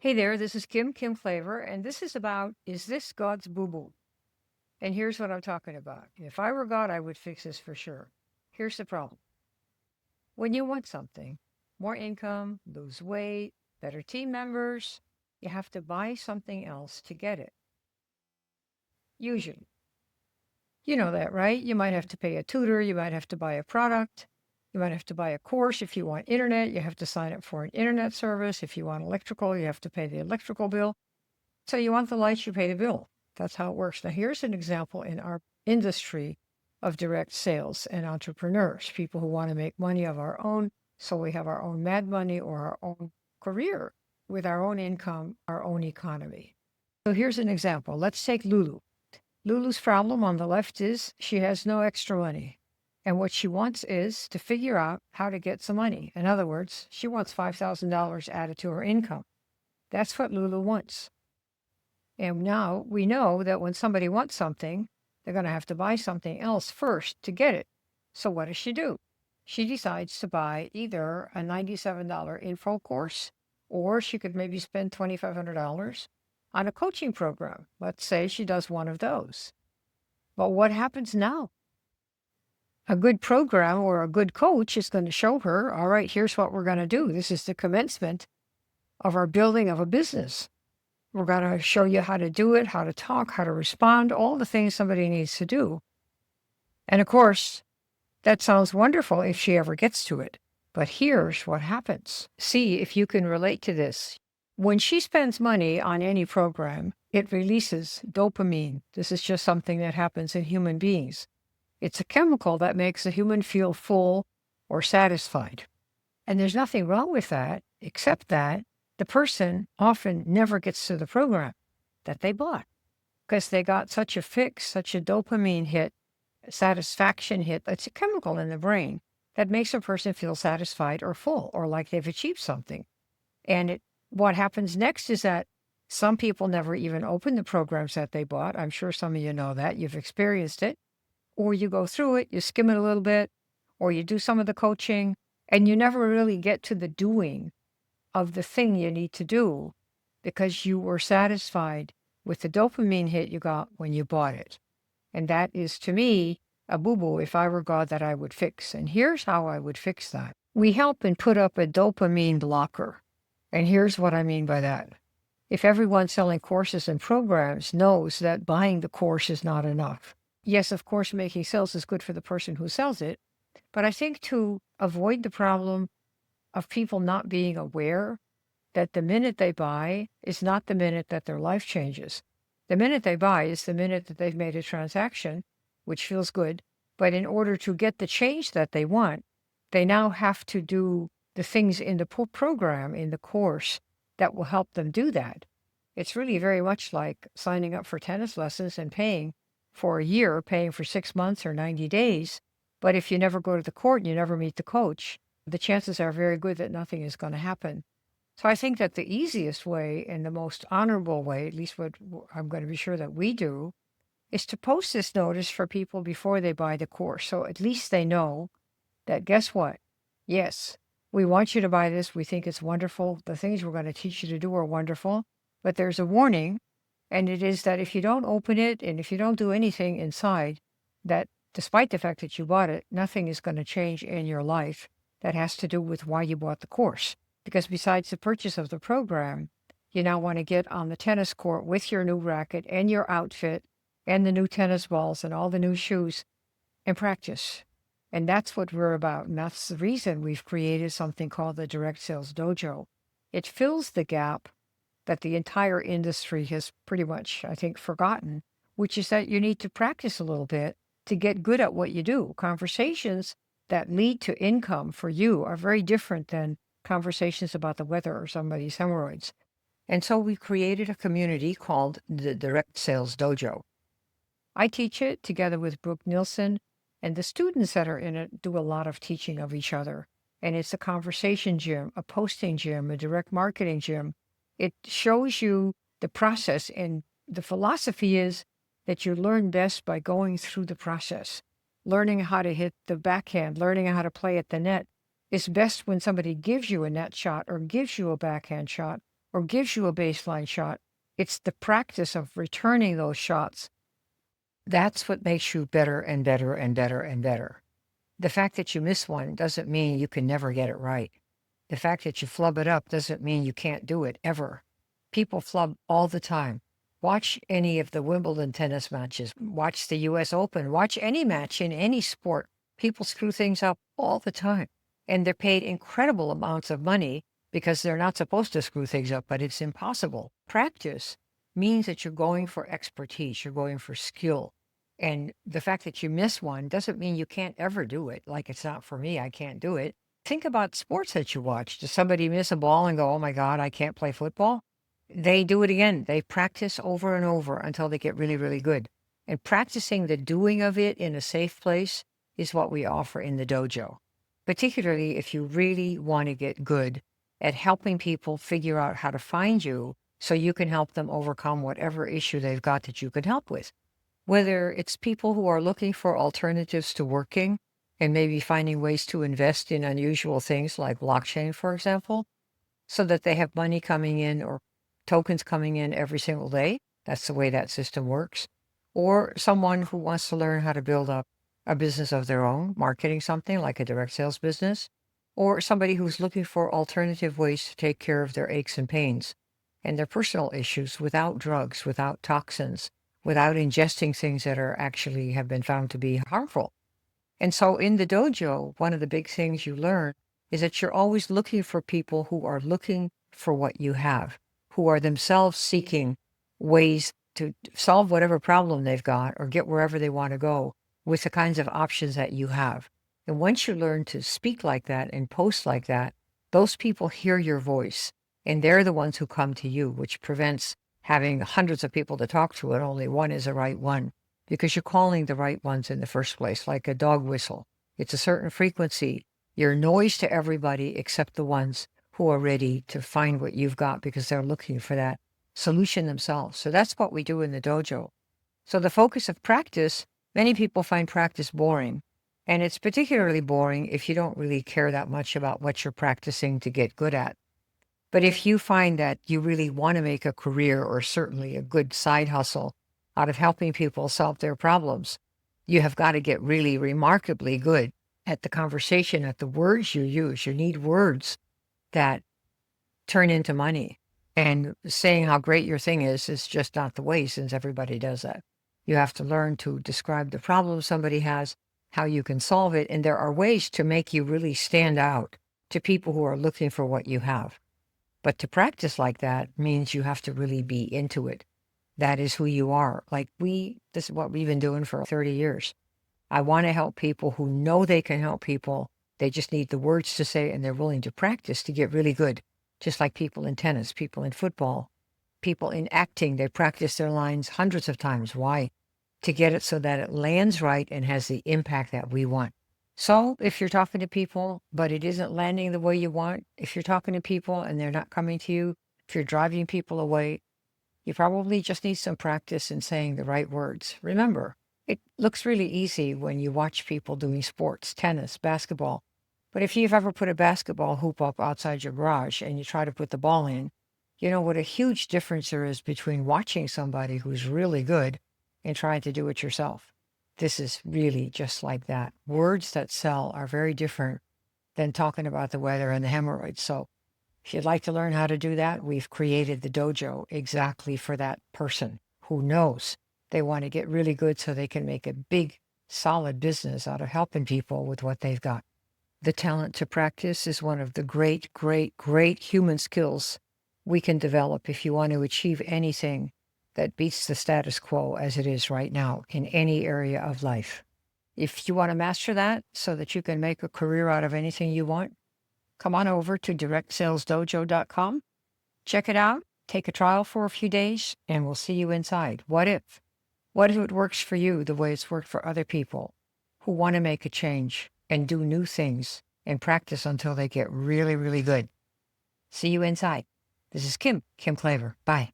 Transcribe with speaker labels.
Speaker 1: Hey there, this is Kim Flavor, and this is about Is This God's Boo Boo? And here's what I'm talking about. If I were God, I would fix this for sure. Here's the problem. When you want something, more income, lose weight, better team members, you have to buy something else to get it. Usually. You know that, right? You might have to pay a tutor, you might have to buy a product, you might have to buy a course. If you want internet, you have to sign up for an internet service. If you want electrical, you have to pay the electrical bill. So you want the lights, you pay the bill. That's how it works. Now, here's an example in our industry of direct sales and entrepreneurs, people who want to make money of our own. So we have our own mad money or our own career with our own income, our own economy. So here's an example. Let's take Lulu. Lulu's problem on the left is she has no extra money. And what she wants is to figure out how to get some money. In other words, she wants $5,000 added to her income. That's what Lulu wants. And now we know that when somebody wants something, they're going to have to buy something else first to get it. So what does she do? She decides to buy either a $97 info course, or she could maybe spend $2,500 on a coaching program. Let's say she does one of those. But what happens now? A good program or a good coach is going to show her, all right, here's what we're going to do. This is the commencement of our building of a business. We're going to show you how to do it, how to talk, how to respond, all the things somebody needs to do. And of course, that sounds wonderful if she ever gets to it. But here's what happens. See if you can relate to this. When she spends money on any program, it releases dopamine. This is just something that happens in human beings. It's a chemical that makes a human feel full or satisfied. And there's nothing wrong with that, except that the person often never gets to the program that they bought because they got such a fix, such a dopamine hit, satisfaction hit. It's a chemical in the brain that makes a person feel satisfied or full or like they've achieved something. And what happens next is that some people never even open the programs that they bought. I'm sure some of you know that. You've experienced it. Or you go through it, you skim it a little bit, or you do some of the coaching, and you never really get to the doing of the thing you need to do because you were satisfied with the dopamine hit you got when you bought it. And that is, to me, a boo-boo if I were God that I would fix. And here's how I would fix that. We help and put up a dopamine blocker. And here's what I mean by that. If everyone selling courses and programs knows that buying the course is not enough. Yes, of course, making sales is good for the person who sells it. But I think to avoid the problem of people not being aware that the minute they buy is not the minute that their life changes. The minute they buy is the minute that they've made a transaction, which feels good. But in order to get the change that they want, they now have to do the things in the program, in the course, that will help them do that. It's really very much like signing up for tennis lessons and paying for a year, paying for 6 months or 90 days. But if you never go to the court and you never meet the coach, the chances are very good that nothing is going to happen. So I think that the easiest way and the most honorable way, at least what I'm going to be sure that we do, is to post this notice for people before they buy the course. So at least they know that, guess what? Yes, we want you to buy this. We think it's wonderful. The things we're going to teach you to do are wonderful. But there's a warning, and it is that if you don't open it and if you don't do anything inside, that despite the fact that you bought it, nothing is going to change in your life that has to do with why you bought the course. Because besides the purchase of the program, you now want to get on the tennis court with your new racket and your outfit and the new tennis balls and all the new shoes and practice. And that's what we're about. And that's the reason we've created something called the Direct Sales Dojo. It fills the gap that the entire industry has pretty much, I think, forgotten, which is that you need to practice a little bit to get good at what you do. Conversations that lead to income for you are very different than conversations about the weather or somebody's hemorrhoids. And so we created a community called the Direct Sales Dojo. I teach it together with Brooke Nielsen, and the students that are in it do a lot of teaching of each other. And it's a conversation gym, a posting gym, a direct marketing gym. It shows you the process, and the philosophy is that you learn best by going through the process. Learning how to hit the backhand, learning how to play at the net is best when somebody gives you a net shot or gives you a backhand shot or gives you a baseline shot. It's the practice of returning those shots. That's what makes you better and better and better and better. The fact that you miss one doesn't mean you can never get it right. The fact that you flub it up doesn't mean you can't do it ever. People flub all the time. Watch any of the Wimbledon tennis matches. Watch the US Open. Watch any match in any sport. People screw things up all the time. And they're paid incredible amounts of money because they're not supposed to screw things up, but it's impossible. Practice means that you're going for expertise. You're going for skill. And the fact that you miss one doesn't mean you can't ever do it. Like, it's not for me, I can't do it. Think about sports that you watch. Does somebody miss a ball and go, oh my God, I can't play football? They do it again. They practice over and over until they get really, really good. And practicing the doing of it in a safe place is what we offer in the dojo, particularly if you really want to get good at helping people figure out how to find you so you can help them overcome whatever issue they've got that you can help with. Whether it's people who are looking for alternatives to working and maybe finding ways to invest in unusual things like blockchain, for example, so that they have money coming in or tokens coming in every single day. That's the way that system works. Or someone who wants to learn how to build up a business of their own, marketing something like a direct sales business, or somebody who's looking for alternative ways to take care of their aches and pains and their personal issues without drugs, without toxins, without ingesting things that are actually have been found to be harmful. And so in the dojo, one of the big things you learn is that you're always looking for people who are looking for what you have, who are themselves seeking ways to solve whatever problem they've got or get wherever they want to go with the kinds of options that you have. And once you learn to speak like that and post like that, those people hear your voice and they're the ones who come to you, which prevents having hundreds of people to talk to and only one is the right one, because you're calling the right ones in the first place, like a dog whistle. It's a certain frequency. You're noise to everybody except the ones who are ready to find what you've got because they're looking for that solution themselves. So that's what we do in the dojo. So the focus of practice, many people find practice boring. And it's particularly boring if you don't really care that much about what you're practicing to get good at. But if you find that you really want to make a career or certainly a good side hustle out of helping people solve their problems, you have got to get really remarkably good at the conversation, at the words you use. You need words that turn into money. And saying how great your thing is just not the way, since everybody does that. You have to learn to describe the problem somebody has, how you can solve it. And there are ways to make you really stand out to people who are looking for what you have. But to practice like that means you have to really be into it. That is who you are. Like this is what we've been doing for 30 years. I want to help people who know they can help people. They just need the words to say, and they're willing to practice to get really good. Just like people in tennis, people in football, people in acting, they practice their lines hundreds of times. Why? To get it so that it lands right and has the impact that we want. So if you're talking to people, but it isn't landing the way you want, if you're talking to people and they're not coming to you, if you're driving people away, you probably just need some practice in saying the right words. Remember, it looks really easy when you watch people doing sports, tennis, basketball. But if you've ever put a basketball hoop up outside your garage and you try to put the ball in, you know what a huge difference there is between watching somebody who's really good and trying to do it yourself. This is really just like that. Words that sell are very different than talking about the weather and the hemorrhoids. So if you'd like to learn how to do that, we've created the dojo exactly for that person who knows they want to get really good so they can make a big, solid business out of helping people with what they've got. The talent to practice is one of the great, great, great human skills we can develop if you want to achieve anything that beats the status quo as it is right now in any area of life. If you want to master that so that you can make a career out of anything you want, come on over to directsalesdojo.com. Check it out, take a trial for a few days, and we'll see you inside. What if? What if it works for you the way it's worked for other people who want to make a change and do new things and practice until they get really, really good? See you inside. This is Kim Klaver. Bye.